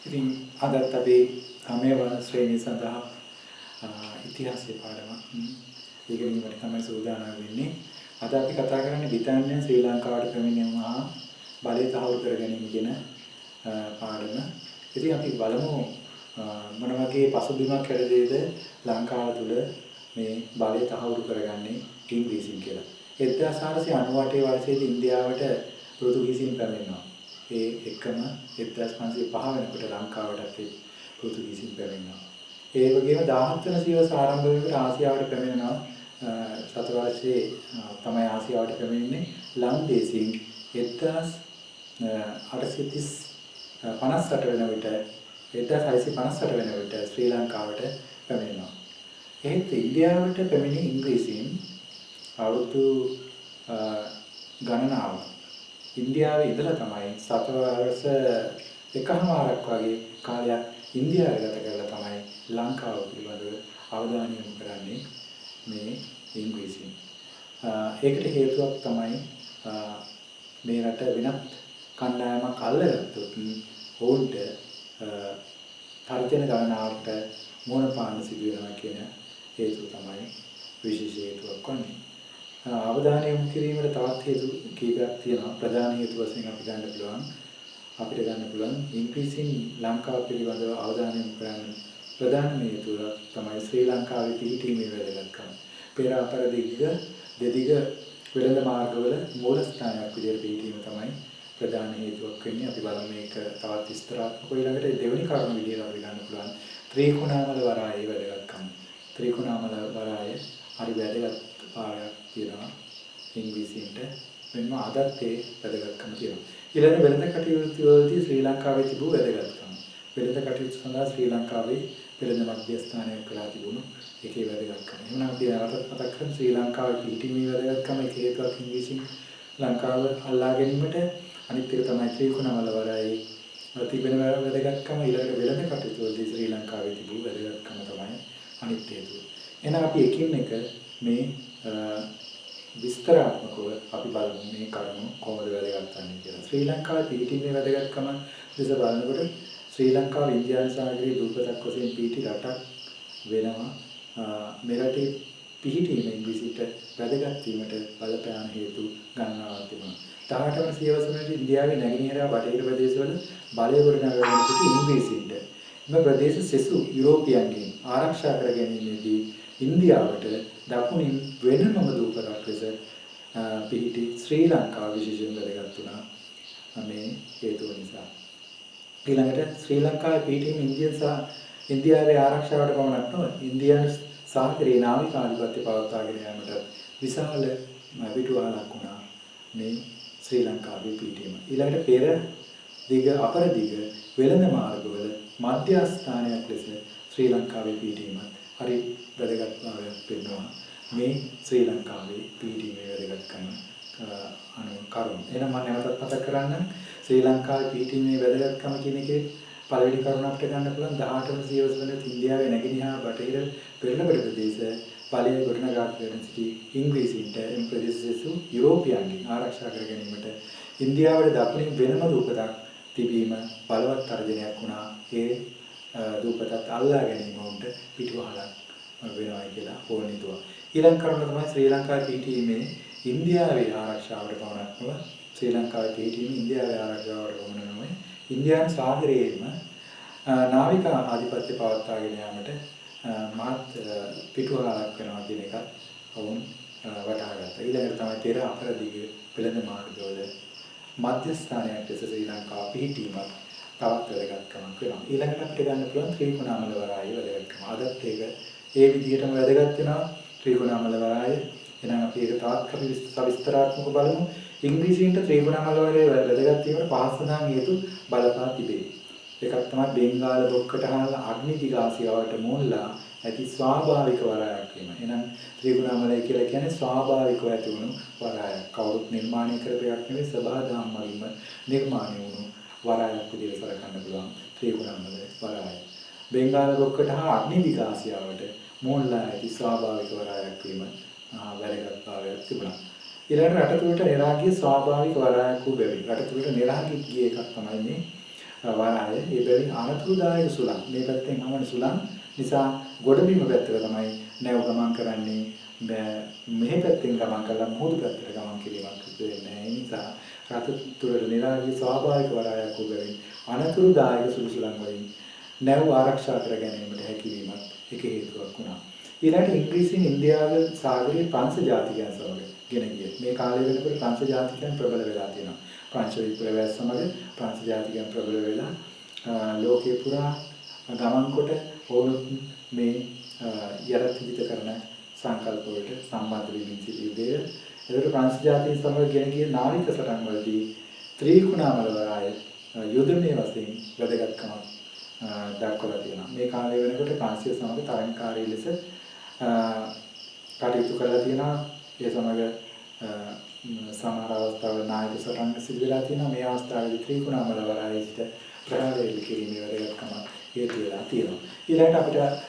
ඉතින් අදත් අපි කාමයේ වර්ණ ශ්‍රේණිය සඳහා ඉතිහාසයේ පාඩම ඉගෙනීමට තමයි සූදානම් වෙන්නේ. අද අපි කතා කරන්නේ බ්‍රිතාන්‍යයෙන් ශ්‍රී ලංකාවට පැමිණීම හා බලය තහවුරු කර ගැනීම කියන පාඩම. ඉතින් අපි බලමු මොන වගේ පසුබිමක් හැදෙයිද ලංකාව තුළ මේ බලය තහවුරු කරගන්නේ ඉංග්‍රීසියෙන් කියලා. 1498 වර්ෂයේදී ඉන්දියාවට පෘතුගීසින් පැමිණෙනවා. ඒ එකම 1505 වෙනකොට ලංකාවට පෘතුගීසින් පැමිණෙනවා. ඒ වගේම 17 වෙනි සියවස ආරම්භ වෙනකොට ආසියාවට පැමිණෙනවා. සතවර්ෂයේ තමයි ආසියාවට පැමිණෙන්නේ. ලන්දේසින් 1858 වෙන විට 1658 වෙන විට ශ්‍රී ලංකාවට පැමිණෙනවා. එහෙත් ඉන්දියාවට පැමිණි ඉංග්‍රීසීන් අවුරුදු ගණනාව ඉන්දියාවේ ඉඳලා තමයි සතවර්ෂ එකමාරක් වගේ කාලයක් ඉන්දියාවේ ගත කරලා තමයි ලංකාව පිළිබඳව අවධානය යොමු කරන්නේ මේ ඉංග්‍රීසීන්. ඒකට හේතුවක් තමයි මේ රට වෙනත් කණ්ඩායමක් අල්ලගත්තොත් ඔවුන්ට තර්ජන ගණනාවට මුහුණ පාන්න සිදු වෙනවා කියන හේතුව තමයි විශේෂ හේතුවක් වන්නේ. අවධානය යොමු කිරීමට තවත් හේතු කීපයක් තියෙනවා. ප්‍රධාන හේතු වශයෙන් අපිට ගන්න පුළුවන් ඉංග්‍රීසියෙන් ලංකාව පිළිබඳව අවධානය යොමු කරන්න ප්‍රධානම හේතුව තමයි ශ්‍රී ලංකාවේ පිහිටීමේ වැදගත්කම. පෙර අපර දෙදිග වෙළඳ මාර්ගවල මූලස්ථානයක් විදිහට පිහිටීම තමයි ප්‍රධාන හේතුවක් වෙන්නේ. අපි බලමු මේක තවත් විස්තරාත්මකව ඊළඟට දෙවෙනි කරුණ විදිහට අපි ගන්න පුළුවන් ත්‍රිකුණාමල වරායේ වැදගත්කම. ත්‍රිකුණාමල වරාය හරි වැදගත් පාඩයක් තියෙනවා ඉංග්‍රීසියෙන්ට. මෙන්න අදත් ඒ වැදගත්කම තියෙනවා. ඊළඟ වෙළඳ කටයුතු වලදී ශ්‍රී ලංකාවේ තිබූ වැදගත්කම. වෙළඳ කටයුතු සඳහා ශ්‍රී ලංකාවේ වෙළඳ මධ්‍යස්ථානයක් කළා තිබුණු එකේ වැදගත්කම. එහෙනම් අපි නැවතත් මතක් කරමු ශ්‍රී ලංකාවේ පිහිටීමේ වැදගත්කම එක හේතුවක් ඉංග්‍රීසියෙන් ලංකාව අල්ලා ගැනීමට. අනිත් එක තමයි ත්‍රිකුණාමල වරායේ තිබෙන වැදගත්කම. ඊළඟ වෙළඳ කටයුතු වලදී ශ්‍රී ලංකාවේ තිබූ වැදගත්කම තමයි අනිත් හේතුව. එහෙනම් අපි එකින් එක මේ විස්තරාත්මකව අපි බලමු මේ කරුණු කොහොමද වැදගත් වන්නේ කියලා. ශ්‍රී ලංකාවේ පිහිටීමේ වැදගත්කම දෙස බලනකොට ශ්‍රී ලංකාව ඉන්දියානු සාගරයේ දුප්පතක් වශයෙන් පිහිටි රටක් වෙනවා. මෙරටේ පිහිටීම ඉංග්‍රීසියට වැදගත් වීමට බලපෑන හේතු ගණනාවක් තිබුණා. 18 වන සියවසේදී ඉන්දියාවේ නැගෙනහිර බටහිර ප්‍රදේශවල බලය ගොඩනගාගෙන සිටි ඉංග්‍රීසින්ට මේ ප්‍රදේශ සෙසු යුරෝපියන්ගෙන් ආරක්ෂා කර ගැනීමේදී ඉන්දියාවට දකුණින් වෙනමම දුප්පතක් ලෙස පිහිටි ශ්‍රී ලංකාව විශේෂයෙන් වැදගත් වුණා මේ හේතුව නිසා. ඊළඟට ශ්‍රී ලංකාවේ පිහිටීම ඉන්දියාවේ ආරක්ෂාවට පමණක් නොව ඉන්දියානු සාගරයේ නාවික ආධිපත්‍ය පවත්වාගෙන යාමට විශාල පිටුවහලක් වුණා මේ ශ්‍රී ලංකාවේ පිහිටීම. ඊළඟට පෙර දිග අපර දිග වෙළඳ මාර්ගවල මධ්‍යස්ථානයක් ලෙස ශ්‍රී ලංකාවේ පිහිටීම හරි වැදගත්භාවයක් පෙන්වනවා මේ ශ්‍රී ලංකාවේ පිහිටීමේ වැදගත්කම අනුව කරුණු. එහෙනම් මම නැවතත් මතක් කරන්නම් ශ්‍රී ලංකාවේ පිහිටීමේ වැදගත්කම කියන එකේ පළවෙනි කරුණ අපිට ගන්න පුළුවන් 18 වන සියවස වල ඉන්දියාවේ නැගෙනහිර බටහිර පෙරළපොළ ප්‍රදේශ බලය ගොඩනගාගෙන සිටි ඉංග්‍රීසීන්ට එම් ප්‍රදේශසු යුරෝපියන්ගෙන් ආරක්ෂා කර ගැනීමට ඉන්දියාවේ දකුණින් වෙනම දුපතක් තිබීම බලවත් තර්ජනයක් වුණා. ඒ දුපතත් අල්ලා ගැනීම උන්ට පිටුවහලක් වෙනවා කියලා ඕනිතුව. ඊළඟ කරුණ තමයි ශ්‍රී ලංකාවේ පිහිටීමේ ඉන්දියාවේ ආරක්ෂාවට පමණක් නොව ශ්‍රී ලංකාවේ පිහිටීමේ ඉන්දියාවේ ආරක්ෂාවට පමණ නොව ඉන්දියානු සාගරයේම නාවික ආධිපත්‍ය පවත්වාගෙන යාමට මහත් පිටුවහලක් වෙනවා කියන එකත් වුන් වටහා ගත්තා. ඊළඟට තමයි පෙර අපර දිග වෙළඳ මාර්ගවල මධ්‍යස්ථානයක් ලෙස ශ්‍රී ලංකාව පිහිටීමත් තවත් වැදගත්කමක් වෙනවා. ඊළඟට අපිට ගන්න පුළුවන් ත්‍රිකුණාමල වරායේ වැදගත්කම. අදත් ඒක ඒ විදිහටම වැදගත් වෙනවා ත්‍රිකුණාමල වරාය. එහෙනම් අපි ඒක තවත් විස්තරාත්මකව බලමු. ඉංග්‍රීසියෙන්ට ත්‍රිකුණාමල වරායේ වැදගත් වීමට පහස් ප්‍රධාන හේතු බලපා තිබේ. එකක් තමයි බෙන්ගාල බොක්කට හාල අග්නිදිගාසියාවට මුල්ලා ඇති ස්වාභාවික වරායක් වීම. එහෙනම් ත්‍රිකුණාමලය කියලා කියන්නේ ස්වාභාවිකව ඇති වුණු වරායක්. කවුරුත් නිර්මාණය කරපු එකක් නෙවෙයි සබහාදහම් වලින්ම නිර්මාණය වුණු වරායක් විදිහට සලකන්න පුළුවන් ත්‍රිකුණාමල වරාය. බෙන්ගාල බොක්කට හා අග්නිදිගාසියාවට මුල්ලා ඇති ස්වාභාවික වරායක් වීම වැදගත්භාවයක් තිබුණා. ඊළඟට රට තුළට නිරාගී ස්වාභාවික වරායක් වූ බැවින් රට තුළට නිරාගී ගිය එකක් තමයි මේ වරාය ඒ බැවින් අනතුරුදායක සුළං මේ පැත්තෙන් හමන සුළං නිසා ගොඩබිම පැත්තට තමයි නැව ගමන් කරන්නේ මේ පැත්තෙන් ගමන් කළා මුහුදු පැත්තට ගමන් කිරීමක් වෙන්නේ නැහැ. ඒ නිසා රත තුරට නිරාගී ස්වාභාවික වරායක් උගරින් අනතුරුදායක සුළු සුළං වලින් නැව ආරක්ෂා කර ගැනීමට හැකියවීමත් එක හේතුවක් වුණා. ඊළඟට ඉංග්‍රීසියෙන් ඉන්දියාව සාගරයේ ප්‍රංශ ජාතිකයන් සමග ගෙන ගියේ. මේ කාලය වෙනකොට ප්‍රංශ ජාතිකයන් ප්‍රබල වෙලා තියෙනවා. ප්‍රංශ විප්ලවය සමග ප්‍රංශ ජාතිකයන් ප්‍රබල වෙලා ලෝකේ පුරා ගමන් කොට වුණොත් මේ යරතිවිත කරන සංකල්ප වලට සම්බන්ධ වෙමින් සිටි යුගය. ඒකට ප්‍රංශ ජාතිකයන් සමග ගෙන ගිය නාවික සටන් වලදී ත්‍රිකුණාමල වරාය යුදමය වශයෙන් වැදගත්කමක් දක්වලා තියෙනවා. මේ කාලය වෙනකොට ප්‍රංශය සමග තරංකාරී ලෙස කටයුතු කරලා තියෙනවා. ඒ සමග සමහර අවස්ථාවල නායක සටන් සිදු වෙලා තියෙනවා. මේ අවස්ථාවේදී ත්‍රිකුණාමල වරායේ සිට ප්‍රහාරය කිරීමේ වැදගත්කම හේතු වෙලා තියෙනවා. ඊළඟට අපිට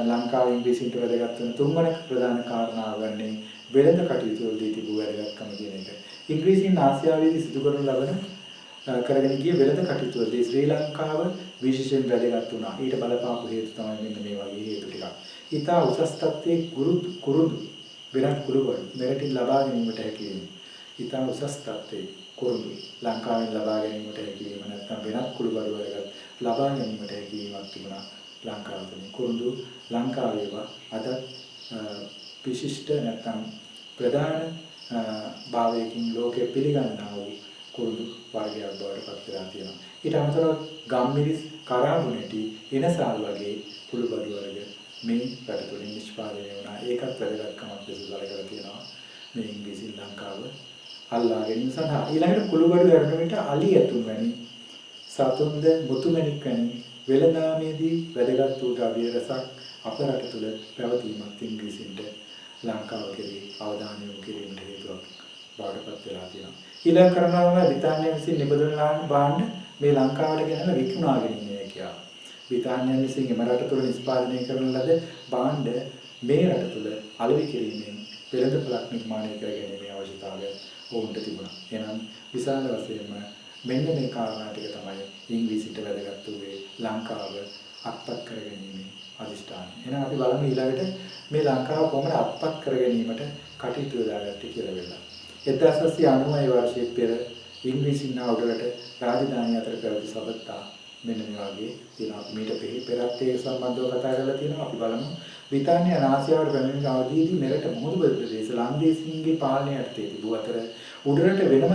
ලංකාවේ ඉංග්‍රීසියට වැදගත් වෙන තුන්වන ප්‍රධාන කාරණාව වන්නේ වෙළඳ කටයුතු වලදී තිබූ වැදගත්කම කියන එක. ඉංග්‍රීසියෙන් ආසියාවේදී සිදු කරන ලබන කරගෙන ගිය වෙළඳ කටයුතු වලදී ශ්‍රී ලංකාව විශේෂයෙන් වැදගත් වුණා. ඊට බලපාපු හේතු තමයි මෙන්න මේ වගේ හේතු ටිකක්. ඊතා උසස් තත්ත්වයේ කුරුදු වෙනත් කුළුබඩු මෙරටින් ලබා ගැනීමට හැකි වීම. ඊතා උසස් තත්ත්වයේ කුරුදු ලංකාවෙන් ලබා ගැනීමට හැකි වීම නැත්නම් වෙනත් කුළුබඩු වලට ලබා ගැනීමට හැකි වීමක් තිබුණා ලංකාවේ. කුරුදු ලංකාවේව අද විශිෂ්ට නැත්නම් ප්‍රධාන භාවයකින් ලෝකෙ පිළිගන්නා වූ කුරුදු වර්ගයක් බවට පත් වෙලා තියෙනවා. ඊට අමතරව ගම්මිරිස්, කරාබුනේටි, එනසාල් වගේ කුළුබඩු වර්ග මේ රට තුළින් නිෂ්පාදනය වුණා. ඒකත් වැදගත්කමක් ලෙස සැලකලා තියෙනවා මේ ඉංග්‍රීසි ලංකාව අල්ලා ගැනීම සඳහා. ඊළඟට කුළුබඩු යරණුවිට අලි ඇතුන් වැනි සතුන්ද මුතුමැණික් වැනි වෙළඳාමේදී වැදගත් වූ ද්‍රව්‍ය රසක් අප රට තුළ පැවතීමත් ඉංග්‍රීසින්ට ලංකාව කෙරෙහි අවධානය යොමු කිරීමට හේතුවක් බවට පත් වෙලා තියෙනවා. ඊළඟ කරනවා බ්‍රිතාන්‍ය විසින් නිබඳවන භාණ්ඩ මේ ලංකාවට ගෙනලා විකුණා ගැනීම කියලා. බ්‍රිතාන්‍යයන් විසින් එම රට තුළ නිෂ්පාදනය කරන ලද භාණ්ඩ මේ රට තුළ අලෙවි කිරීමෙන් වෙළඳපළක් නිර්මාණය කර ගැනීමේ අවශ්‍යතාවය ඔවුන්ට තිබුණා. එනම් විශාල වශයෙන්ම මෙන්න මේ කාරණා ටික තමයි ඉංග්‍රීසියට වැදගත් වූයේ ලංකාව අත්පත් කර ගැනීමේ අදිෂ්ඨානය. එහෙනම් අපි බලමු ඊළඟට මේ ලංකාව කොහොමද අත්පත් කර ගැනීමට කටයුතු යොදාගත්තේ කියලා වෙලා. 1899 වර්ෂයේ පෙර ඉංග්‍රීසි නාවුඩරට රාජධානිය අතර පැවති සබත්තා මෙන්න මේ වගේ තියෙනවා. මීට පෙරත් ඒක සම්බන්ධව කතා කරලා තියෙනවා. අපි බලමු. බ්‍රිතාන්‍ය ආසියාවට පැමිණෙන අවධියේදී මෙරට මුහුදු ප්‍රදේශ ලන්දේසීන්ගේ පාලනය යටතේ තිබූ අතර උඩරට වෙනම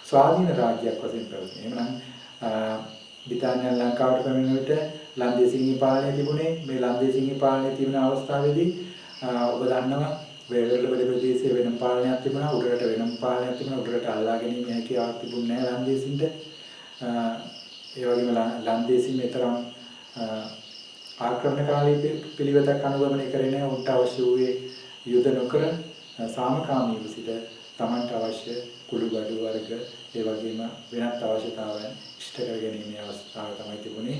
ස්වාධීන රාජ්‍යයක් වශයෙන් පැවතුණා. එහෙමනම් බ්‍රිතාන්‍යයන් ලංකාවට පැමිණෙන විට ලන්දේසීන්ගේ පාලනය තිබුණේ. මේ ලන්දේසීන්ගේ පාලනය තිබෙන අවස්ථාවේදී ඔබ දන්නවා වෙරළ ප්‍රදේශයේ වෙනම පාලනයක් තිබුණා. උඩරට වෙනම පාලනයක් තිබුණා. උඩරට අල්ලා ගැනීම හැකියාවක් තිබුණේ නැහැ ලන්දේසීන්ට. ඒ වගේම ලන්දේසීන් මෙතරම් ආක්‍රමණකාරී පිළිවෙතක් අනුගමනය කරේ නැහැ. උන්ට අවශ්‍ය වූයේ යුද නොකර සාමකාමීව සිට තමන්ට අවශ්‍ය කුළුබඩු වර්ග ඒ වගේම වෙනත් අවශ්‍යතාවයන් ඉෂ්ට කර ගැනීමේ අවස්ථාව තමයි තිබුණේ.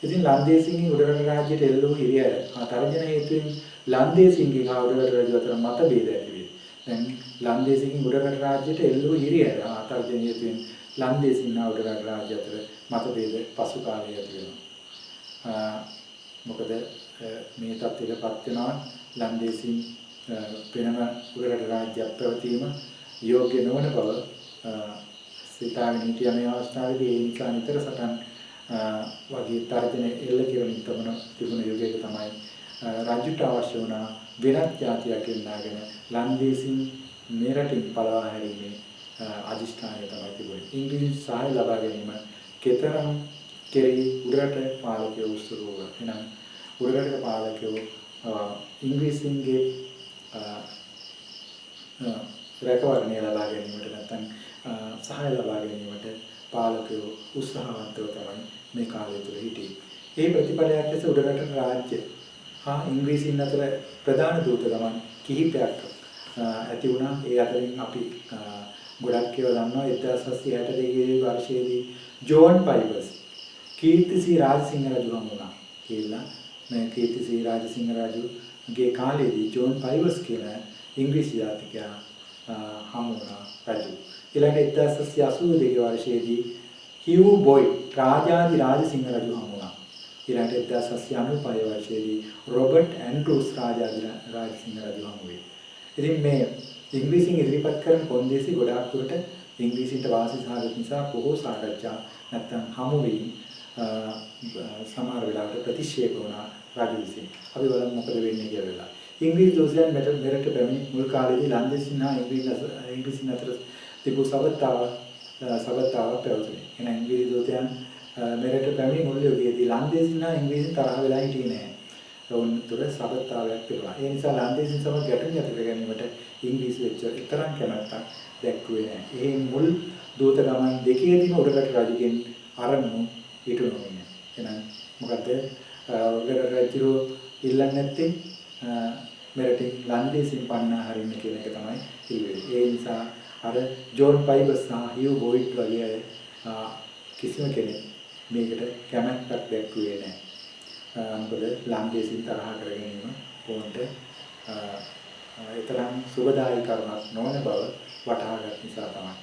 ඉතින් ලන්දේසීන්ගේ උඩරට රාජ්‍යයට එල්ල වූ හිරිහැර තර්ජන හේතුවෙන් ලන්දේසීන්ගේ හා උඩරට රජු අතර මතභේද ඇති වේ. දැන් ලන්දේසීන්ගේ උඩරට රාජ්‍යයට එල්ල වූ හිරිහැර තර්ජන හේතුවෙන් ලන්දේසීන් හා උඩරට රාජ්‍ය අතර මතභේද පසු කාලයේ ඇති වෙනවා. මොකද මේ තත්ත්වයටපත් වෙනවා ලන්දේසීන් වෙනම උඩරට රාජ්‍යයක් පැවතීම යෝග්‍ය නොවන බව සිතාගෙන හිටිය මේ අවස්ථාවේදී ඒ නිසා නිතර සටන් වගේ තර්ජන එල්ල කරමින් තිබුණ යුගයක තමයි රාජ්‍යට අවශ්‍ය වුණ වෙනත් ජාතියක් ගෙනාගෙන ලන්දේසීන් මේ රටින් පළවා හැරීමේ අදිෂ්ඨානය තමයි තිබුණේ. ඉංග්‍රීසි සහාය ලබා ගැනීම කතරම් කෙරෙහි උඩරට පාලකයෝ උත්සුක. එහෙනම් උඩරට පාලකයෝ ඉංග්‍රීසින්ගේ රැකවරණය ලබා ගැනීමට නැත්නම් සහාය ලබා ගැනීමට පාලකයෝ උත්සාහවන්තව තමයි මේ කාලය තුළ හිටියේ. ඒ ප්‍රතිඵලයක් ලෙස උඩරට රාජ්‍ය හා ඉංග්‍රීසීන් අතර ප්‍රධාන දූත ගමන් කිහිපයක් ඇති වුණා. ඒ අතරින් අපි ගොඩක් ඒවා දන්නවා. 1762 වර්ෂයේදී ජෝන් පයිවර්ස් කීර්තිසී රාජසිංහ රජු හමු වුණා කියලා. මේ කීර්තිසී රාජසිංහ රජුගේ කාලයේදී ජෝන් පයිවර්ස් කියලා ඉංග්‍රීසි ජාතිකයා හමු වුණා රජු. ඊළඟ 1782 වර්ෂයේදී හිව් බොයි රාජාදි රාජසිංහ රජු හමු වුණා. ඊළඟට 1795 වර්ෂයේදී රොබර්ට් ඇන්ඩ්‍රූස් රාජාදි රාජසිංහ රජු හමු වේ. ඉතින් මේ ඉංග්‍රීසියෙන් ඉදිරිපත් කරන කොන්දේසි ගොඩාක් දුරට ඉංග්‍රීසියට වාසි සහගත නිසා බොහෝ සාකච්ඡා නැත්තම් හමු වීම සමහර වෙලාවට ප්‍රතික්ෂේප වුණා රජු විසින්. අපි බලමු මොකද වෙන්නේ කියලා. ඉංග්‍රීසි දෝෂයන් මෙරට පැමිණි මුල් කාලේදී ලන්දේසින් හා ඉංග්‍රීසින් අතර තිබූ සබතාවක් පැවතුනේ. එහෙනම් ඉංග්‍රීසි දෝෂයන් මෙරට පැමිණි මුල් යුගයේදී ලන්දේසින් හා ඉංග්‍රීසින් තරහ වෙලා හිටියේ නැහැ. ඔවුන් තුර සබතාවයක් තිබුණා. ඒ නිසා ලන්දේසින් සමග ගැටුම් ඇති කර ගැනීමට ඉංග්‍රීසි විතරක් කැමැත්තක් දැක්ුවේ නැහැ. ඒ මුල් දූත ගමන් දෙකේදීම උඩරට රජුගෙන් අරමුණු ඊට නොවිනේ. එහෙනම් මොකද උඩරට රජු ඉල්ලන්නේ නැත්තේ මෙරටින් ලන්දේසින් පන්නා හරින්න කියන එක තමයි කිව්වේ. ඒ නිසා අර ජෝන් පයිබස් සහ හිව් බොයිට් වගේ කිසිම කෙනෙක් මේකට කැමැත්තක් දැක්ුවේ නැහැ. මොකද ලන්දේසින් තරහ කරගෙන ඕන්ට ඒතරම් සුබදායී කරුණක් නොවන බව වටහාගත් නිසා තමයි.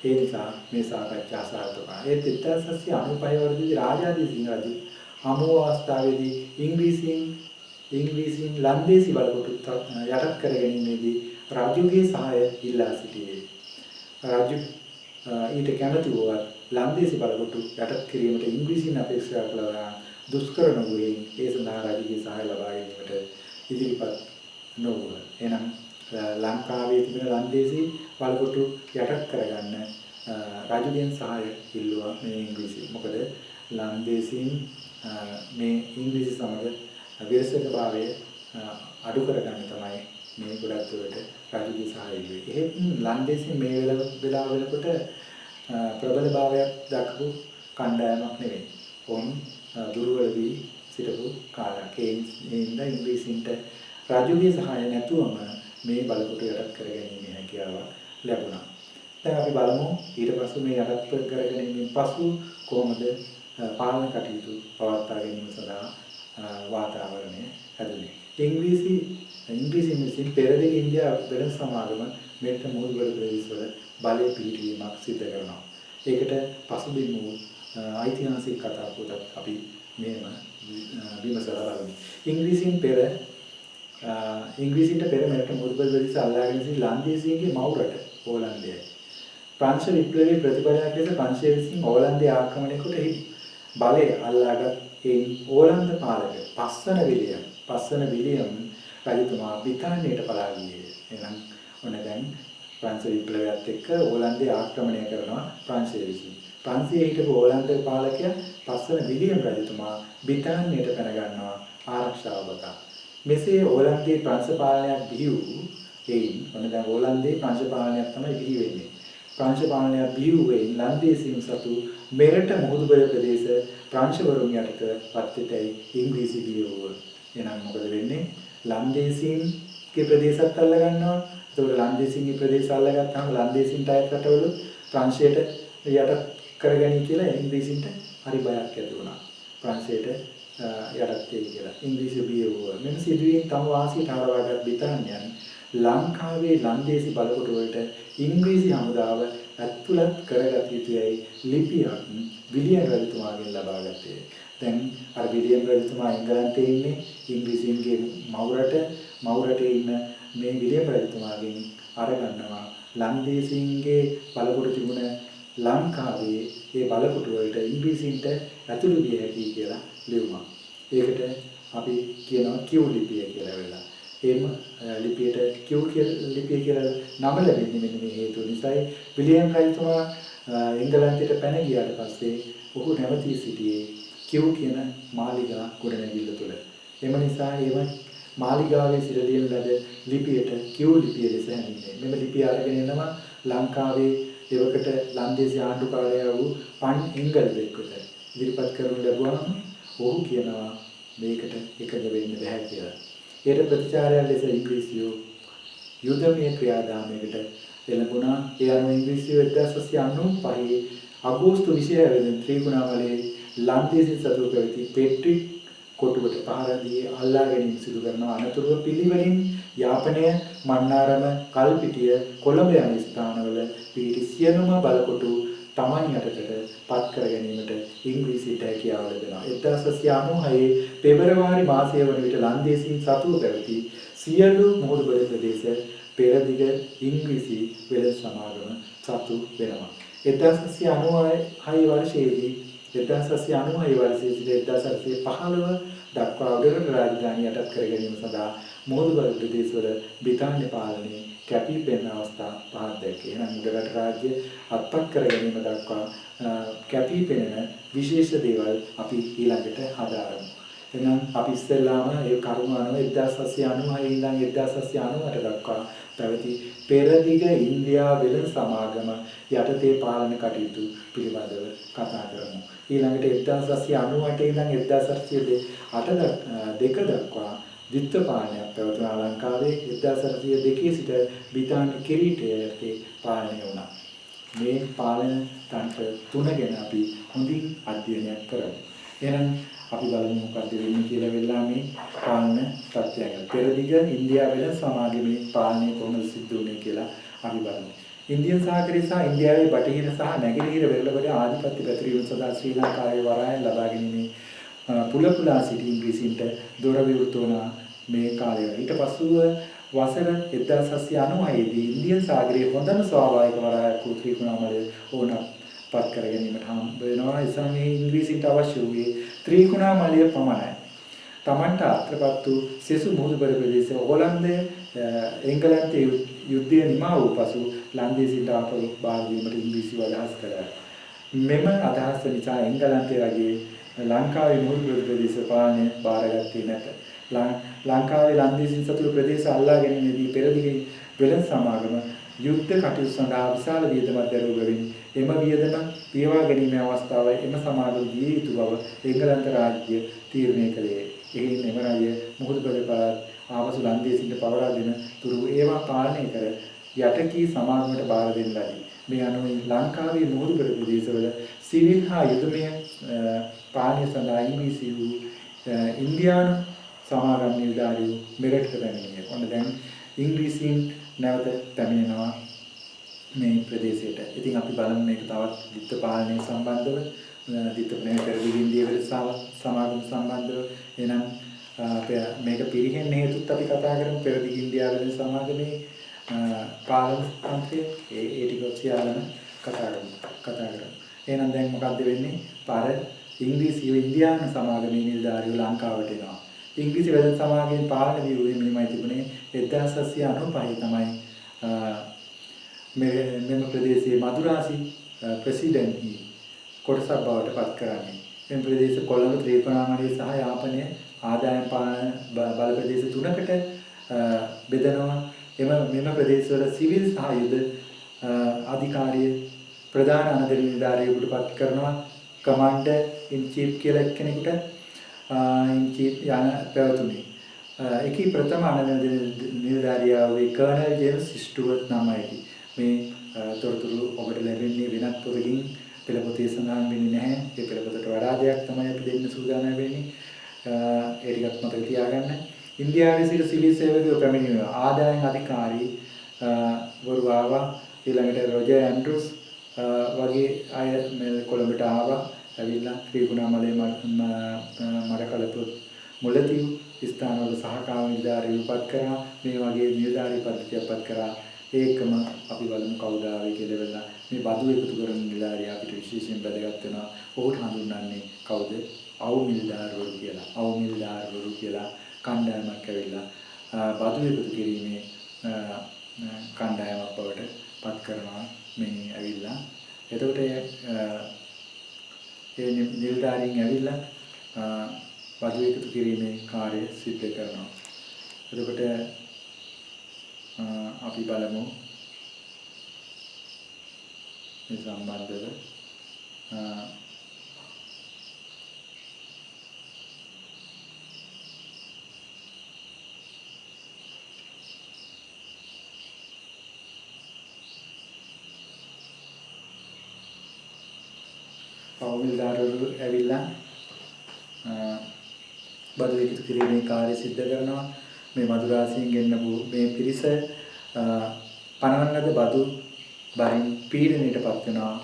ඒ නිසා මේ සාකච්ඡා සාර්ථකයි. ඒ 1795 වර්ෂයේදී රාජාදි සිංහ රජු හමු අවස්ථාවේදී ඉංග්‍රීසියෙන් ලන්දේසි බලකොටු යටත් කර ගැනීමේදී රජුගේ සහාය ඉල්ලා සිටියේ. රජු ඊට කැමැති වුවත් ලන්දේසි බලකොටු යටත් කිරීමට ඉංග්‍රීසියෙන් අපේක්ෂා කළා දුෂ්කර නොවේ. ඒ සඳහා රජුගේ සහාය ලබා ගැනීමට ඉදිරිපත් නොවුවා. එනම් ලංකාවේ තිබෙන ලන්දේසි බලකොටු යටත් කරගන්න රජුගෙන් සහාය ඉල්ලුවා මේ ඉංග්‍රීසි. මොකද ලන්දේසින් මේ ඉංග්‍රීසි සමග විරසකභාවය අඩු කරගන්න තමයි මේ ගොඩක් දුරට රජුගේ සහාය ඉල්ලුවේ. එහෙත් ලන්දේසින් මේ වෙලාව වෙනකොට ප්‍රබලභාවයක් දක්වපු කණ්ඩායමක් නෙවෙයි. ඔවුන් දුර්වල වී සිටපු කාලයක්. ඒ හින්දා ඉංග්‍රීසින්ට රජුගේ සහාය නැතුවම මේ බලකොටු යටත් කරගැනීමේ හැකියාවක් ලැබුණා. දැන් අපි බලමු ඊට පස්සේ මේ යටත් කරගැනීමෙන් පසු කොහොමද පාලන කටයුතු පවත්වා ගැනීම සඳහා වාතාවරණය හැදුනේ. ඉංග්‍රීසි විසින් පෙරදිග ඉන්දියා වෙළඳ සමාගම මෙරට මුහුදුබඩ ප්‍රදේශවල බලය පිහිටීමක් සිදු කරනවා. ඒකට පසුබිම් වූ ඓතිහාසික කතා පොතක් අපි මෙහෙම විමසලා බලමු. ඉංග්‍රීසින්ට පෙර මෙරට මුහුදුබඩ ප්‍රදේශ අල්ලාගෙන සිටි ලන්දේසියගේ මව් රට ඕලන්තයයි. ප්‍රංශ විප්ලවයේ ප්‍රතිඵලයක් ලෙස ප්‍රංශය විසින් ඕලන්තය ආක්‍රමණය කොට එහි බලය අල්ලාගත් ඒ ඕලන්ත පාලක පස්වන විලියම් රජතුමා බ්‍රිතාන්‍යයට පලා ගියේ. එහෙනම් ඔන්න දැන් ප්‍රංශ විප්ලවයත් එක්ක ඕලන්තය ආක්‍රමණය කරනවා ප්‍රංශය විසින්. ප්‍රංශයේ හිටපු ඕලන්ත පාලකයා පස්වන විලියම් රජතුමා බ්‍රිතාන්‍යයට පැන ගන්නවා ආරක්ෂාව බතා. මෙසේ ඕලන්තයේ ප්‍රංශ පාලනයක් බිහි වූ එයින් ඔන්න දැන් ඕලන්තයේ ප්‍රංශ පාලනයක් තමයි බිහි වෙන්නේ. ප්‍රංශ පාලනයක් බිහි වූ එයින් ලන්දේසින් සතු මෙරට මුහුදුබඩ ප්‍රදේශ ප්‍රංශවරුන් යටතේ පත්විතයි ඉංග්‍රීසි බිහි වූවා. එහෙනම් මොකද වෙන්නේ? ලන්දේසින්ගේ ප්‍රදේශත් අල්ල ගන්නවා. ඒතකොට ලන්දේසින්ගේ ප්‍රදේශ අල්ලගත්තාම ලන්දේසින්ට අයත් රටවල ප්‍රංශයට යට කරගනි කියලා ඉංග්‍රීසින්ට හරි බයක් ඇති වුණා. ප්‍රංශයට යටත් වෙයි කියලා. ඉංග්‍රීසි බිහි වූවා. මෙන්න සිදුවීම් තම වාසියට හරවාගත් බ්‍රිතාන්‍යයන් ලංකාවේ ලන්දේසි බලකොටු වලට ඉංග්‍රීසි හමුදාව ඇතුළත් කරගත යුතුයි ලිපියක් විලියම් රජතුමාගෙන් ලබා ගත්තේ. දැන් අර විලියම් රජතුමා එංගලන්තයේ ඉන්නේ ඉංග්‍රීසින්ගේ මව් රටේ ඉන්න මේ විලියම් රජතුමාගෙන් අරගන්නවා ලන්දේසින්ගේ බලකොටු තිබුණ ලංකාවේ ඒ බලකොටු වලට ඉංග්‍රීසින්ට ඇතුළු විය හැකි කියලා ලියුමක්. ඒකට අපි කියනවා කියු ලිපිය කියලා වෙලා. එහෙම ලිපියට කියු ලිපිය කියලා නම ලැබෙන්නේ මෙන්න මේ හේතුව නිසායි. විලියම් රජතුමා එංගලන්තයට පැන ගියාට පස්සේ ඔහු නැවතී සිටියේ කියු කියන මාලිගා ගොඩනැගිල්ල තුළ. එම නිසා එම මාලිගාවේ සිට ලියන ලද ලිපියට කියු ලිපිය ලෙස හැඳින්වේ. මෙම ලිපිය අරගෙන එනවා ලංකාවේ එවකට ලන්දේසි ආණ්ඩුකාරයා වූ පන් එංගල්වෙක් වෙත ඉදිරිපත් කරනු ලැබුවාම ඔහු කියනවා මේකට එකඟ වෙන්න බැහැ කියලා. ඒට ප්‍රතිචාරයක් ලෙස ඉංග්‍රීසියෝ යුදමය ක්‍රියාදාමයකට එළඹුණා. ඒ අනුව ඉංග්‍රීසියෝ 1795 අගෝස්තු 26 වෙනිදා ත්‍රිකුණාමලයේ ලන්දේසි සතුව පැවති පෙට්‍රික් කොටුවට පහර දී අල්ලා ගැනීම සිදු කරන අනතුරුව පිළිවෙලින් යාපනය, මන්නාරම, කල්පිටිය, කොළඹ යන ස්ථානවල පිහිටි සියලුම බලකොටු තමන් යටතට පත් කර ගැනීමට ඉංග්‍රීසියට හැකියාව ලැබෙනවා. 1996 පෙබරවාරි මාසයේ වන විට ලන්දේසින් සතුව පැවති සියලු මුහුදුබඩ ප්‍රදේශ පෙරදිග ඉංග්‍රීසි වෙළඳ සමාගම සතු වෙනවා. 1996 වර්ෂයේදී 1996 වර්ෂයේ සිට 1915 දක්වා උඩරට රාජධානිය යටත් කර ගැනීම සඳහා මුහුදුබඩ ප්‍රදේශවල බ්‍රිතාන්‍ය පාලනය කැපී පෙනෙන අවස්ථා පහක් දැක්කේ. එහෙනම් උඩරට රාජ්‍ය අත්පත් කර ගැනීම දක්වා කැපී පෙනෙන විශේෂ දේවල් අපි ඊළඟට හදාරමු. එහෙනම් අපි ඉස්සෙල්ලාම ඒ කරුණ අනුව 1996 ඉඳන් 1998 දක්වා පැවති පෙරදිග ඉන්දියා වෙළඳ සමාගම යටතේ පාලන කටයුතු පිළිබඳව කතා කරමු. ඊළඟට 1998 ඉඳන් 1902 දක්වා ද්විත්ව පාලනයක් පැවතුණා ලංකාවේ. 1902 සිට බ්‍රිතාන්‍ය කිරීටය යටතේ පාලනය වුණා. මේ පාලන තන්ත්‍ර තුන ගැන අපි හොඳින් අධ්‍යයනය කරමු. එහෙනම් අපි බලමු මොකක්ද වෙන්නේ කියලා වෙලා මේ පාලන තත්ත්වයන්. පෙරදිග ඉන්දියා වෙළඳ සමාගමේ පාලනය කොහොමද සිද්ධ වුනේ කියලා අපි බලමු. ඉන්දියන් සාගරය සහ ඉන්දියාවේ බටහිර සහ නැගෙනහිර වෙරළවල ආධිපත්‍ය පැතිරීම සඳහා ශ්‍රී ලංකාවේ වරායන් ලබා ගැනීමේ පුලපුලා සිටි ඉංග්‍රීසීන්ට දොර විවෘත වුණ මේ කාලය. ඊට පසුව වසර 1796 දී ඉන්දියන් සාගරයේ හොඳම ස්වාභාවික වරායක් වූ ත්‍රිකුණාමලය ඕන පත් කර ගැනීමට හම්බ වෙනවා. ඒ නිසා මේ ඉංග්‍රීසීන්ට අවශ්‍ය වූයේ ත්‍රිකුණාමලය පමණයි. තමන්ට අත්පත් වූ සෙසු මුහුදුබඩ ප්‍රදේශ ඕලන්දය එංගලන්තයේ යුද්ධය නිමා වූ පසු ලන්දේසියට ආපහු බාර දීමට ඉංග්‍රීසිව අදහස් කළා. මෙම අදහස නිසා එංගලන්තයේ රජයේ ලංකාවේ මුහුදුබඩ ප්‍රදේශ පාලනය බාරගත්තේ නැත. ලංකාවේ ලන්දේසින් සතුරු ප්‍රදේශ අල්ලා ගැනීමේදී පෙරදිග වෙළඳ සමාගම යුද්ධ කටයුතු සඳහා විශාල වියදමක් දැරුව බැවින් එම වියදම පියවා ගැනීමේ අවස්ථාව එම සමාගම දිය යුතු බව එංගලන්ත රාජ්‍ය තීරණය කළේ. එයින් එම රජය මුහුදුබඩ පළාත් ආපසු ලන්දේසින්ට පවරා දෙන තුරු ඒවා පාලනය කර යටකී සමාගමට බාර දෙන ලදී. මේ අනුව ලංකාවේ මුහුදුබඩ ප්‍රදේශවල සිවිල් හා යුදමය පාලනය සඳහා ඉංග්‍රීසි වූ ඉන්දියානු සමාගම් නිලධාරීහු මෙරටට පැමිණියේ. ඔන්න දැන් ඉංග්‍රීසීන් නැවත පැමිණෙනවා මේ ප්‍රදේශයට. ඉතින් අපි බලමු මේක තවත් ද්විත්ව පාලනය සම්බන්ධව ද්විත්ව පෙරදිග ඉන්දියා වෙළඳ සමාගම සම්බන්ධව. එහෙනම් මේක පිරිහෙන්න හේතුත් අපි කතා කරමු. පෙරදිග ඉන්දියා වෙළඳ සමාගමේ පාලන තන්ත්‍රය ඒ ටික සියල්ලම කතා කරමු. එහෙනම් දැන් මොකද්ද වෙන්නේ? පාර ඉංග්‍රීසි ඉන්දියානු සමාගමේ නිලධාරීහු ලංකාවට එනවා. ඉංග්‍රීසි වෙළඳ සමාගමේ පාලන ව්‍යුහය මෙහෙමයි තිබුණේ. 1795 තමයි මෙම ප්‍රදේශයේ මදුරාසි ප්‍රෙසිඩන්ටි කොටසක් බවට පත් කරන්නේ. මේ ප්‍රදේශ කොළඹ ත්‍රිකුණාමලය සහ යාපනය ආදායම් පාලන බල ප්‍රදේශ තුනකට බෙදනවා. මෙම ප්‍රදේශවල සිවිල් සහ යුද අධිකාරිය ප්‍රධාන අනදර නිලධාරියෙකුට පත් කරනවා. කමාන්ඩර් ඉන් චීෆ් කියලා කෙනෙකුට ඉන් චීෆ් යන පැවතුනේ. එකී ප්‍රථම අනදර නිලධාරියා වේ කර්නල් ජේම්ස් ස්ටුවර්ට් නමයි. මේ තොරතුරු ඔබට ලැබෙන්නේ වෙනත් පොතකින් පෙළපොතේ සඳහන් වෙන්නේ නැහැ. ඒ පෙළපොතට වඩා දෙයක් තමයි අපි දෙන්න සූදානම් වෙන්නේ. ඒ ටිකත් මතක තියාගන්න. ඉන්දියාවේ සිට සිවිල් සේවකයෝ පැමිණීම ආදායම් අධිකාරී වරු ආවා. ඊළඟට රොජර් ඇන්ඩ්‍රූස් වගේ අය මේ කොළඹට ආවා. ඇවිල්ලා ත්‍රිකුණාමලයේ මඩකලපුව මුලතිව් ස්ථානවල සහකාර නිලධාරීහු පත් කරා. මේ වගේ නිලධාරී පද්ධතියක් පත් කරා. ඒකම අපි බලමු කවුද ආවේ කියලා වෙලා මේ බදු එකතු කරන නිලධාරියා අපිට විශේෂයෙන් වැදගත් වෙනවා. ඔහුට හඳුන්වන්නේ කවුද? අවු නිලධාරීවරු කියලා. අවු නිලධාරීවරු කියලා කණ්ඩායමක් ඇවිල්ලා බදු එකතු කිරීමේ කණ්ඩායමක් බවට පත් කරනවා මේ ඇවිල්ලා. එතකොට ඒ නිලධාරීන් ඇවිල්ලා බදු එකතු කිරීමේ කාර්යය සිදු කරනවා. එතකොට අපි බලමු මේ සම්බන්ධව පෞමිල්දාරවරු ඇවිල්ලා බදු එකතු කිරීමේ කාර්යය සිදු කරනවා. මේ මදුරාසියෙන් ගෙන්නපු මේ පිරිස පනවන ලද බදු බරින් පීඩනයටපත් වෙනවා.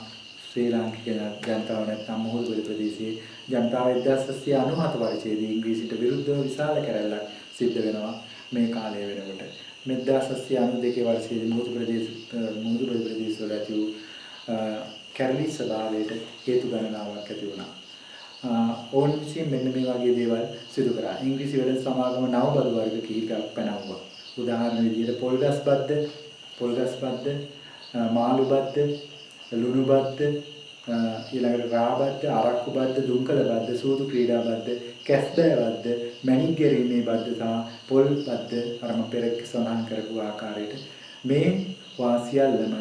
ශ්‍රී ලාංකික ජනතාව නැත්නම් මුහුදුබඩ ප්‍රදේශයේ ජනතාව 1997 වර්ෂයේදී ඉංග්‍රීසියට විරුද්ධව විශාල කැරැල්ලක් සිද්ධ වෙනවා මේ කාලය වෙනකොට. 1992 වර්ෂයේදී මුහුදුබඩ ප්‍රදේශවල ඇති වූ කැරලි ස්වභාවයට හේතු ගණනාවක් ඇති වුණා. ඕන් විසින් මෙන්න මේ වගේ දේවල් සිදු කරා. ඉංග්‍රීසි වෙළඳ සමාගම නවබදු වර්ග කිහිපයක් පැනවුවා. උදාහරණ විදිහට පොල්ගස් බද්ද, මාළු බද්ද, ලුණු බද්ද, ඊළඟට රා බද්ද, අරක්කු බද්ද, දුම්කල බද්ද, සූදු ක්‍රීඩා බද්ද, කැස්බෑ බද්ද, මැණික් ගෙරීමේ බද්ද සහ පොල් බද්ද අරම පෙර සඳහන් කරපු ආකාරයට මේ වාසියල්ලම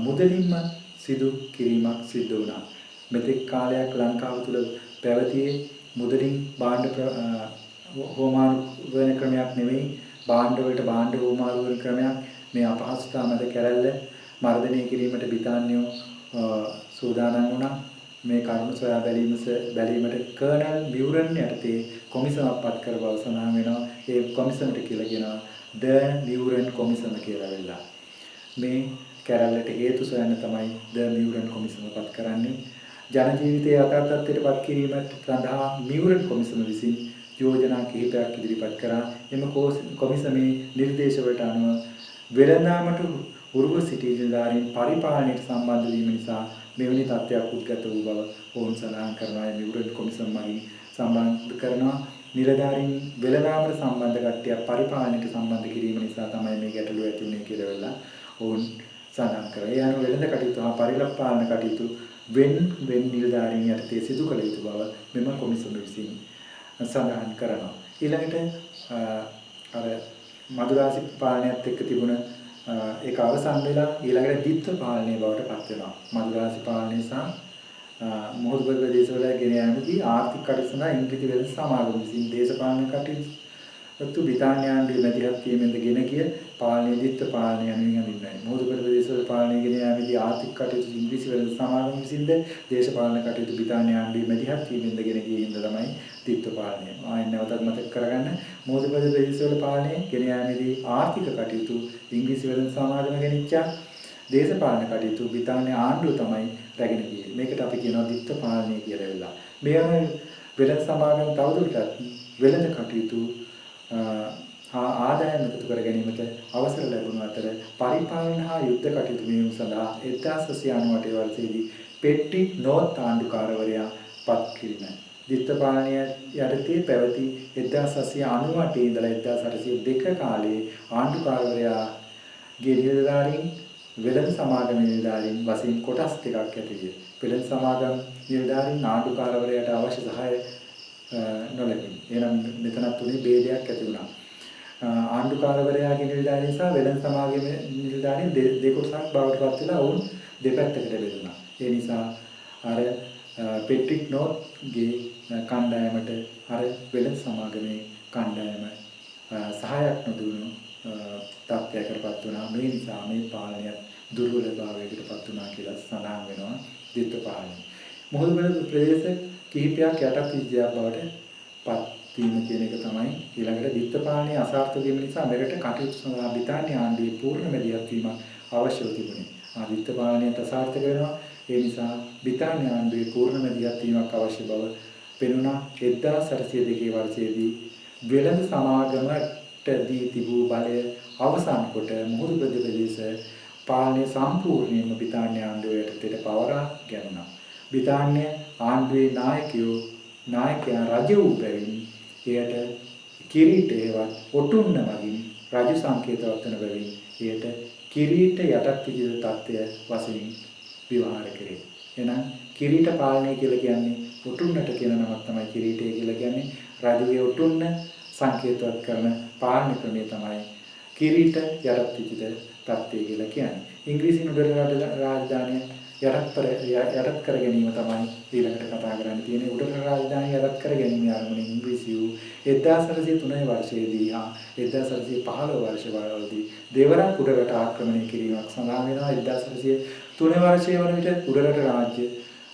මුදලින්ම සිදු කිරීමක් සිද්ධ වුණා. මෙතෙක් කාලයක් ලංකාව තුළ පැවතියේ මුදලින් භාණ්ඩ හෝමාරු වෙන ක්‍රමයක් නෙවෙයි, භාණ්ඩ වලට භාණ්ඩ හෝමාරු වෙන ක්‍රමයක්. මේ අපහසුතාව මැද කැරැල්ල මර්ධනය කිරීමට බ්‍රිතාන්‍යෝ සූදානම් වුණා. මේ කරුණු සොයා බැලීමට කර්නල් බියුරන් යටතේ කොමිසමක් පත් කර බව සඳහන් වෙනවා. ඒ කොමිසමට කියලා කියනවා ද බියුරන් කොමිසම කියලා වෙලා. මේ කැරැල්ලට හේතු සොයන්න තමයි ද බියුරන් කොමිසම පත් කරන්නේ. ජන ජීවිතයේ යථා තත්ත්වයට පත් කිරීමට සඳහා බියුරන් කොමිසම විසින් යෝජනා කිහිපයක් ඉදිරිපත් කරා. එම කොමිසමේ නිර්දේශ වලට අනුව වෙළඳාමට උරුම සිටි නිලධාරීන් පරිපාලනයට සම්බන්ධ වීම නිසා මෙවැනි තත්ත්වයක් උද්ගත වූ බව ඔවුන් සඳහන් කරනවා. මේ බියුරන් කොමිසම මගින් සම්බන්ධ කරනවා. නිලධාරීන් වෙළඳාමට සම්බන්ධ කට්ටිය පරිපාලනයට සම්බන්ධ කිරීම නිසා තමයි මේ ගැටලුව ඇති වුනේ කියලා වෙලා ඔවුන් සඳහන් කරා. ඒ අනුව වෙළඳ කටයුතු හා පරිපාලන කටයුතු වෙන නිලධාරීන් යටතේ සිදු කළ යුතු බව මෙම කොමිසම විසින් සඳහන් කරනවා. ඊළඟට අර මදුරාසි පාලනයත් එක්ක තිබුණ ඒක අවසන් වෙලා ඊළඟට ද්විත්ව පාලනය බවට පත් වෙනවා. මදුරාසි පාලනය සහ මුහුදුබඩ ප්‍රදේශවල ගෙන යාමේදී ආර්ථික කටයුතු සඳහා ඉංග්‍රීසි වෙළඳ සමාගම විසින් දේශපාලන කටයුතු බ්‍රිතාන්‍ය ආණ්ඩුවේ මැදිහත් වීමෙන්ද ගෙන ගිය පාලනයේ ද්විත්ව පාලනය යනුවෙන් හඳුන්වන්නේ. මුහුදුබඩ ප්‍රදේශවල පාලනය ගෙන යාමේදී ආර්ථික කටයුතු ඉංග්‍රීසි වෙළඳ සමාගම විසින්ද දේශපාලන කටයුතු බ්‍රිතාන්‍ය ආණ්ඩුවේ මැදිහත් වීමෙන්ද ගෙන ගිය හින්දා තමයි ද්විත්ව පාලනය. ආයෙත් නැවතත් මතක කරගන්න මුහුදුබඩ ප්‍රදේශවල පාලනය ගෙන යාමේදී ආර්ථික කටයුතු ඉංග්‍රීසි වෙළඳ සමාගම ගෙනිච්චා. දේශපාලන කටයුතු බ්‍රිතාන්‍ය ආණ්ඩුව තමයි රැගෙන ගියේ. මේකට අපි කියනවා ද්විත්ව පාලනය කියලා වෙලා. මේවම වෙළඳ සමාගම තවදුරටත් වෙළඳ කටයුතු ආදායම් එකතු කර ගැනීමට අවසර ලැබුණු අතර පරිපාලන හා යුද්ධ කටයුතු මෙහෙයුම් සඳහා 1998 වර්ෂයේදී පෙට්ටික් නෝත් ආණ්ඩුකාරවරයා පත් කිරීම. ද්විත්ව පාලනය යටතේ පැවති 1998 ඉඳලා 1802 කාලයේ ආණ්ඩුකාරවරයාගේ නිලධාරීන් වෙළඳ සමාගම නිලධාරීන් වශයෙන් කොටස් දෙකක් ඇති විය. වෙළඳ සමාගම නිලධාරීන් ආණ්ඩුකාරවරයාට අවශ්‍ය සහාය නොලැබුණි. එනම් මෙතනත් තුනේ ભેදයක් ඇති වුණා. ආණ්ඩුකාරවරයාගේ නිලධාරීන් සහ වෙළඳ සමාගමේ නිලධාරීන් දෙකොටසක් බවට පත් වෙලා වුන් දෙපැත්තකට බෙදුණා. ඒ නිසා අර පෙට්‍රික් නෝත්ගේ කණ්ඩායමට අර වෙළඳ සමාගමේ කණ්ඩායම සහායක් නොදුණු තත්ත්වයකටපත් වුණා. මේ නිසා මේ පාලනය දුර්වලභාවයකටපත් වුණා කියලා සඳහන් වෙනවා ද්විත්ව පාලනය. මුහුදුබඩ ප්‍රදේශ කිහිපයක් යටත් විද්‍යාව බවට පත් වීම කියන එක තමයි ඊළඟට ද්විත්ව පාලනයේ අසාර්ථක වීම නිසා මෙරට කටයුතු සඳහා බ්‍රිතාන්‍ය ආණ්ඩුවේ පූර්ණ මැදිහත් වීමක් අවශ්‍යව තිබුණේ. ද්විත්ව පාලනයට අසාර්ථක වෙනවා. ඒ නිසා බ්‍රිතාන්‍ය ආණ්ඩුවේ පූර්ණ මැදිහත් වීමක් අවශ්‍ය බව පෙනුණා. 1802 වර්ෂයේදී වෙළඳ සමාගමට දී තිබූ බලය අවසන් කොට මුහුදුබඩ ප්‍රදේශ පාලනය සම්පූර්ණයෙන්ම බ්‍රිතාන්‍ය ආණ්ඩුව යටතට පවරා ගැනුණා. බ්‍රිතාන්‍ය ආණ්ඩුවේ නායකයා රජ වූ බැවින් එයට කිරීටයවත් ඔටුන්න වගින් රජු සංකේතවත් වන බැවින් එයට කිරීට යටත් විජිත තත්ත්වය වශයෙන් විවහාර කෙරේ. එහෙනම් කිරීට පාලනය කියලා කියන්නේ ඔටුන්නට කියන නමක් තමයි කිරීටය කියලා කියන්නේ. රජුගේ ඔටුන්න සංකේතවත් කරන පාලන ක්‍රමය තමයි කිරීට යටත් විජිත තත්ත්වය කියලා කියන්නේ. ඉංග්‍රීසි නුඩල රාජධානිය යටත් කර ගැනීම තමයි ඊළඟට කතා කරන්න තියෙන්නේ. උඩරට රාජධානිය යටත් කර ගැනීම ආරම්භණය ඉංග්‍රීසියු 1803 වර්ෂයේදී හා 1815 වර්ෂවලදී දෙවරක් උඩරට ආක්‍රමණය කිරීමක් සඳහන් වෙනවා. 1803 වර්ෂයේ වන විට උඩරට රාජ්‍ය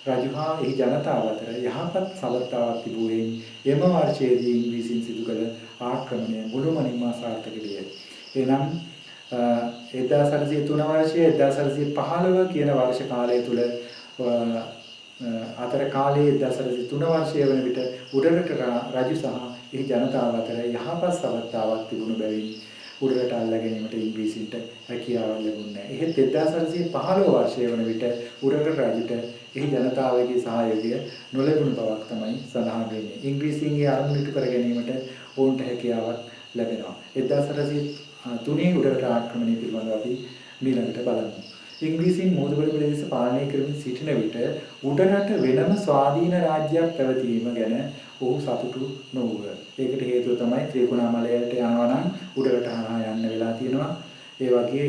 රජු හා එහි ජනතාව අතර යහපත් සබඳතාවක් තිබූ හේයින් එම වර්ෂයේදී ඉංග්‍රීසින් සිදු කළ ආක්‍රමණය මුළුමනින්ම සාර්ථක විය. එනම් 1803 වර්ෂයේ 1815 කියන වර්ෂ කාලය තුල අතර කාලයේ 1903 වර්ෂයේ වන විට උඩරට රජු සහ එහි ජනතාව අතර යහපත් සබඳතාවක් තිබුණු බැවින් උඩරට අල්ලා ගැනීමට ඉංග්‍රීසීන්ට හැකියාවක් ලැබුණේ නැහැ. එහෙත් 1915 වර්ෂයේ වන විට උඩරට රජුට එහි ජනතාවගේ සහයෝගය නොලැබුණු බවක් තමයි සඳහන් වෙන්නේ. ඉංග්‍රීසීන්ගේ අරමුණු ඉටු කර ගැනීමට ඔවුන්ට හැකියාවක් ලැබෙනවා. 1903 උඩරට ආක්‍රමණය පිළිබඳව අපි ඊළඟට බලමු. ඉංග්‍රීසීන් මුහුදුබඩ ප්‍රදේශ පාලනය කරමින් සිටින විට උඩරට වෙනම ස්වාධීන රාජ්‍යයක් පැවතීම ගැන ඔහු සතුටු නොවුව. ඒකට හේතුව තමයි ත්‍රිකුණාමලයට යනවා නම් උඩරට හරහා යන්න වෙලා තියෙනවා. ඒ වගේ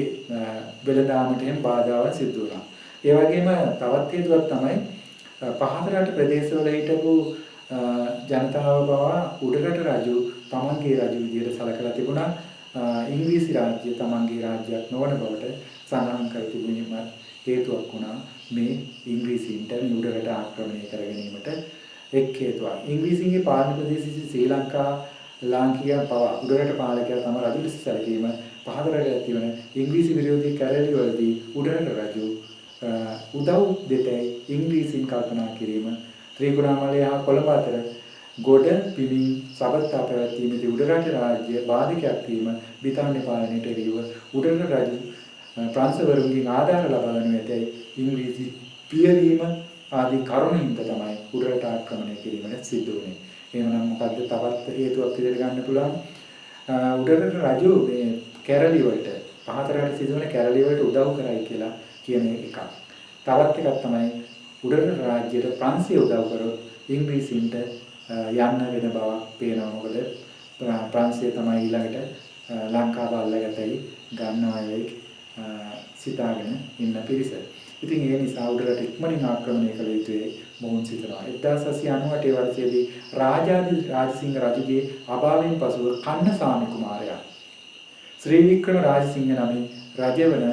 වෙළඳාමට එහෙම බාධාවක් සිදු වුණා. ඒ වගේම තවත් හේතුවක් තමයි පහතරට ප්‍රදේශවල හිටපු ජනතාව බව උඩරට රජු තමන්ගේ රජු විදියට සලකලා තිබුණා. ඉංග්‍රීසි රාජ්‍ය තමන්ගේ රාජ්‍යයක් නොවන බවට සඳහන් කර තිබුණීම හේතුවක් වුණා මේ ඉංග්‍රීසීන්ට මේ උඩරට ආක්‍රමණය කර ගැනීමට එක් හේතුවක්. ඉංග්‍රීසීන්ගේ පාලන ප්‍රදේශයේ ශ්‍රී ලංකා ලාංකිකයන් පවා උඩරට පාලකයා තම රජු ලෙස සැලකීම පහතරට ඇතිවන ඉංග්‍රීසි විරෝධී කැරලිවලදී උඩරට රජු උදව් දෙතැයි ඉංග්‍රීසීන් කල්පනා කිරීම ත්‍රිකුණාමලය හා කොළඹ අතර ගොඩ පිමින් සබඳතා පැවැත්වීමේදී උඩරට රාජ්‍ය බාධකයක් වීම බ්‍රිතාන්‍ය පාලනයට එරෙහිව උඩරට රජු ප්‍රංශවරුන්ගෙන් ආධාර ලබා ගනු ඇතැයි ඉංග්‍රීසි පියවීම ආදී කරුණින්ද තමයි උඩරට ආක්‍රමණය කිරීමට සිදු වුණේ. එහෙමනම් මොකද්ද තවත් හේතුවක් විදිහට ගන්න පුළුවන්? උඩරට රජු මේ කැරලි වලට පහතරට සිදුවන කැරලි වලට උදව් කරයි කියලා කියන එකක්. තවත් එකක් තමයි උඩරට රාජ්‍යයට ප්‍රංශය උදව් කරොත් ඉංග්‍රීසීන්ට යන්න වෙන බවක් පේනවා. මොකද ප්‍රංශය තමයි ඊළඟට ලංකාව අල්ලගත්තයි ගන්නවයි සිතාගෙන ඉන්න පිරිස. ඉතින් ඒ නිසා උඩරට ඉක්මනින් ආක්‍රමණය කළ යුතුයි මොවුන් සිතනවා. 1898 වර්ෂයේදී රාජසිංහ රජුගේ අභාවයෙන් පසුව කන්නසාමි කුමාරයා ශ්‍රී වික්‍රම රාජසිංහ නමින් රජවන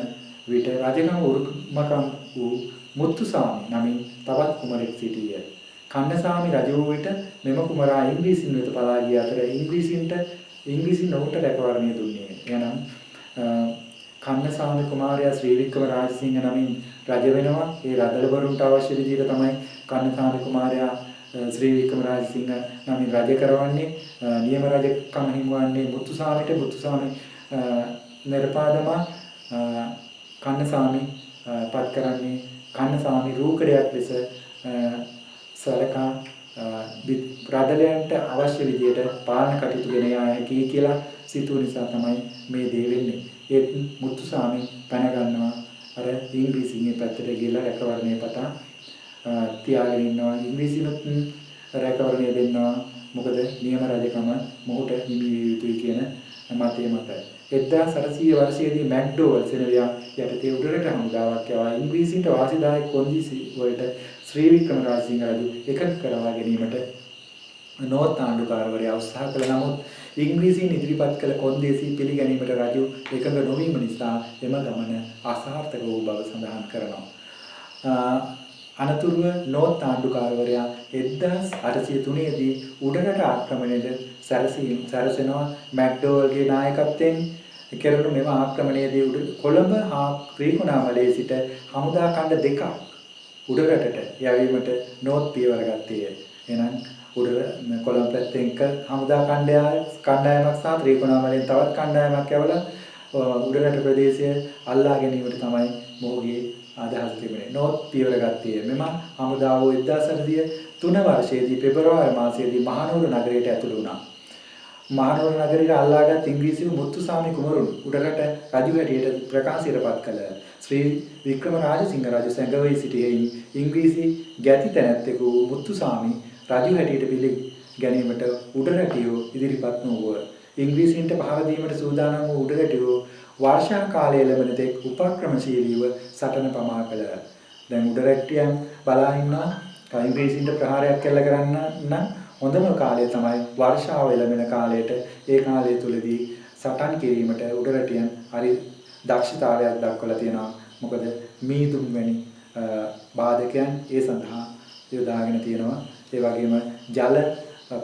විට රජකම උරුමකම් වූ මුත්තුසාමි නමින් තවත් කුමරෙක් සිටියේ. කන්නසාමි රජ වූ විට මෙම කුමරා ඉංග්‍රීසින් වෙත පලා ගිය අතර ඉංග්‍රීසින් ඔහුට රැකවරණය දුන්නේ. එනම් කන්නසාමි කුමාරයා ශ්‍රී වික්‍රම රාජසිංහ නමින් රජ වෙනවා. ඒ රදළවරුන්ට අවශ්‍ය විදිහට තමයි කන්නසාමි කුමාරයා ශ්‍රී වික්‍රම රාජසිංහ නමින් රජ කරවන්නේ. නියම රජකම හිමිවන්නේ මුත්තුසාමිට. මුත්තුසාමි නිර්පාදම කන්නසාමි පත් කරන්නේ කන්නසාමි රූකඩයක් ලෙස සලකා රදළයන්ට අවශ්‍ය විදිහට පාලන කටයුතු ගෙන යා හැකි කියලා සිතුව නිසා තමයි මේ දේ වෙන්නේ. ඒත් මුත්තුසාමි පැන ගන්නවා අර ඉංග්‍රීසින්ගේ පැත්තට ගිහලා රැකවරණය පතා තියාගෙන ඉන්නවා. ඉංග්‍රීසිනුත් රැකවරණය දෙන්නවා. මොකද නියම රජකම මොහුට හිමි විය යුතුයි කියන මතය මතයි. 1800 වර්ෂයේදී මැක්ඩෝවල් සෙනවියා යටතේ උඩරට හමුදාවක් යවා ඉංග්‍රීසින්ට වාසිදායක කොන්දේසි වලට ශ්‍රී වික්‍රම රාජසිංහ රජු එකඟ කරවා ගැනීමට නෝර්ත් ආණ්ඩුකාරවරයා උත්සාහ කළ නමුත් ඉංග්‍රීසීන් ඉදිරිපත් කළ කොන්දේසි පිළිගැනීමට රජු එකඟ නොවීම නිසා එම ගමන අසාර්ථක වූ බව සඳහන් කරනවා. අනතුරුව නෝර්ත් ආණ්ඩුකාරවරයා 1803 දී උඩරට ආක්‍රමණයට සැරසෙනවා. මැක්ඩෝවල්ගේ නායකත්වයෙන් කෙරෙන මෙම ආක්‍රමණයේදී කොළඹ හා ත්‍රිකුණාමලයේ සිට හමුදා කණ්ඩ දෙකක් උඩරටට යැවීමට නෝර්ත් පියවර ගත්තේය. එහෙනම් කොළඹ පැත්තෙන් හමුදා කණ්ඩායමක් සහ ත්‍රිකුණාමලයෙන් තවත් කණ්ඩායමක් යවලා උඩරට ප්‍රදේශය අල්ලා ගැනීමට තමයි මොහුගේ අදහස් තිබුණේ. නෝර්ත් පියවර ගත්තේ. මෙම හමුදාව 1903 වර්ෂයේදී පෙබරවාරි මාසයේදී මහනුවර නගරයට ඇතුළු වුණා. මහනුවර නගරයට අල්ලාගත් ඉංග්‍රීසි මුත්තුසාමි කුමරුන් උඩරට රජු හැටියට ප්‍රකාශයටපත් කළ ශ්‍රී වික්‍රම රාජසිංහ රජු සැඟවී සිටියේ ඉංග්‍රීසි ගැති තැනැත්තෙකු මුත්තුසාමි රජු හැටියට පිළිගැනීමට උඩරටියෝ ඉදිරිපත් නොවුව. ඉංග්‍රීසීන්ට පහර දීමට සූදානම් වූ උඩරටියෝ වර්ෂා කාලයේ ලැබෙන තෙක් උපක්‍රමශීලීව සටන පමා කළා. දැන් උඩරටියන් බලා ඉන්නා ඉංග්‍රීසීන්ට ප්‍රහාරයක් කළ කරන්න නම් හොඳම කාලය තමයි වර්ෂාව ලැබෙන කාලයට. ඒ කාලය තුලදී සටන් කිරීමට උඩරටියන් හරි දක්ෂතාවයක් දක්වලා තියෙනවා. මොකද මීදුම් වැනි බාධකයන් ඒ සඳහා යොදාගෙන තියෙනවා. ඒ වගේම ජල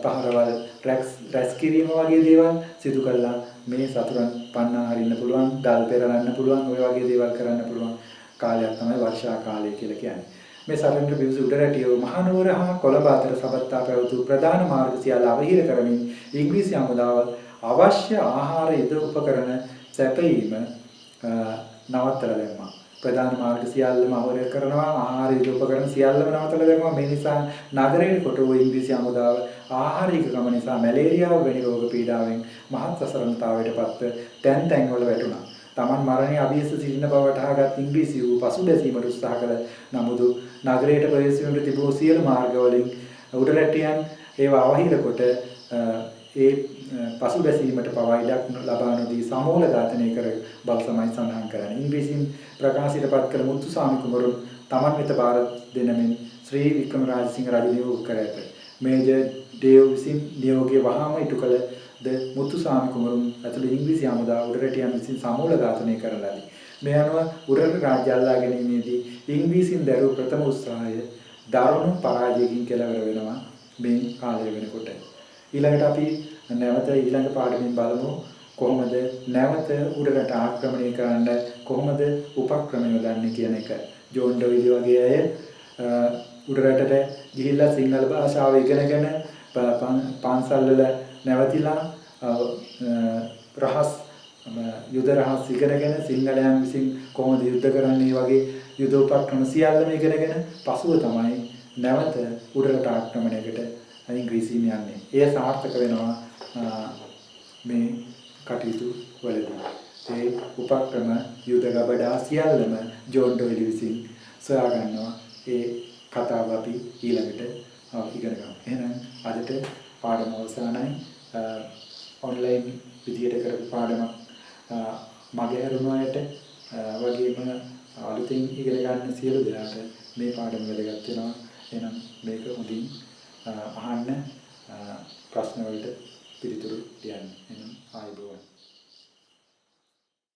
පහරවල් රැස් කිරීම වගේ දේවල් සිදු කළා. මේ සතුරන් පන්නා හරින්න පුළුවන්, ගල් පෙරලන්න පුළුවන්, ඔය වගේ දේවල් කරන්න පුළුවන් කාලයක් තමයි වර්ෂා කාලය කියලා කියන්නේ. මේ සරණ බිව්ස උඩරටිය මහනුවර හා කොළඹ අතර සබත්තා පැවතු ප්‍රධාන මාර්ග සියල්ල අවහිර කරමින් ඉංග්‍රීසි හමුදාව අවශ්‍ය ආහාර ඉද උපකරණ සැපයීම නවත්තලා දැම්මා. ප්‍රධාන මාර්ග සියල්ලම අවහිර කරනවා, ආහාර ඉද උපකරණ සියල්ලම නවත්තලා දැම්මා. මේ නිසා නගරයේ කොටුව ඉංග්‍රීසි හමුදාව ආහාරික ගම නිසා මැලේරියාව වැනි රෝග පීඩාවෙන් මහත් අසරණතාවයට පත්ව තැන් තැන්වල වැටුණා. තමන් මරණය අභියස සිටින බව වටහාගත් ඉංග්‍රීසි වූ පසුබැසීමට උත්සාහ කළ නමුදු නගරයට ප්‍රවේශ වීමට තිබූ සියලු මාර්ගවලින් උඩරැටියන් ඒවා අවහිර කොට ඒ පසුබැසීමට පවා ඉඩක් ලබා නොදී සමූල ඝාතනය කර බව තමයි සඳහන් කරන්නේ. ඉංග්‍රීසින් ප්‍රකාශිතපත් කළ මුත්තුසාමි කුමරුන් තමන් වෙත බාර දෙනමින් ශ්‍රී වික්‍රමරාජසිංහ රජු නියෝග කර ඇත. මේජර් ඩේව් විසින් නියෝගය වහාම ඉටු කළ ද මුත්තුසාමි කුමරුන් ඇතුළු ඉංග්‍රීසි හමුදා උඩරැටියන් විසින් සමූල ඝාතනය කරන ලදී. මේ අනුව උඩරට රාජ්‍ය අල්ලා ගැනීමේදී ඉංග්‍රීසින් දැරූ ප්‍රථම උත්සාහය දරුණු පරාජයකින් කෙළවර වෙනවා මේ කාලය වෙනකොට. ඊළඟට අපි නැවත ඊළඟ පාඩමින් බලමු කොහොමද නැවත උඩරට ආක්‍රමණය කරන්න කොහොමද උපක්‍රම යොදන්නේ කියන එක. ජෝන් ඩොයිලි වගේ අය උඩරටට ගිහිල්ලා සිංහල භාෂාව ඉගෙනගෙන පන්සල් වල නැවතිලා රහස් යුද රහස් ඉගෙනගෙන සිංහලයන් විසින් කොහොමද යුද්ධ කරන්නේ වගේ යුද උපක්‍රම සියල්ලම ඉගෙනගෙන පසුව තමයි නැවත උඩරට ආක්‍රමණයකට ඉංග්‍රීසීන් යන්නේ. එය සාර්ථක වෙනවා මේ කටයුතු වලදී. ඒ උපක්‍රම යුද ගබඩා සියල්ලම ජෝන් ඩොයිලි විසින් සොයා ගන්නවා. ඒ කතාව අපි ඊළඟට ඉගෙන ගමු. එහෙනම් අදට පාඩම අවසానයි. ඔන්ලයින් විදියට කරපු පාඩමක් මගේ හරුණායට වගේම අලුතින් ඉගෙන ගන්න සියලු දෙනාට මේ පාඩම වැදගත් වෙනවා. එහෙනම් මේක හොඳින් අහන්න ප්‍රශ්න වලට පිළිතුරු දෙන්න. එහෙනම් ආයුබෝවන්.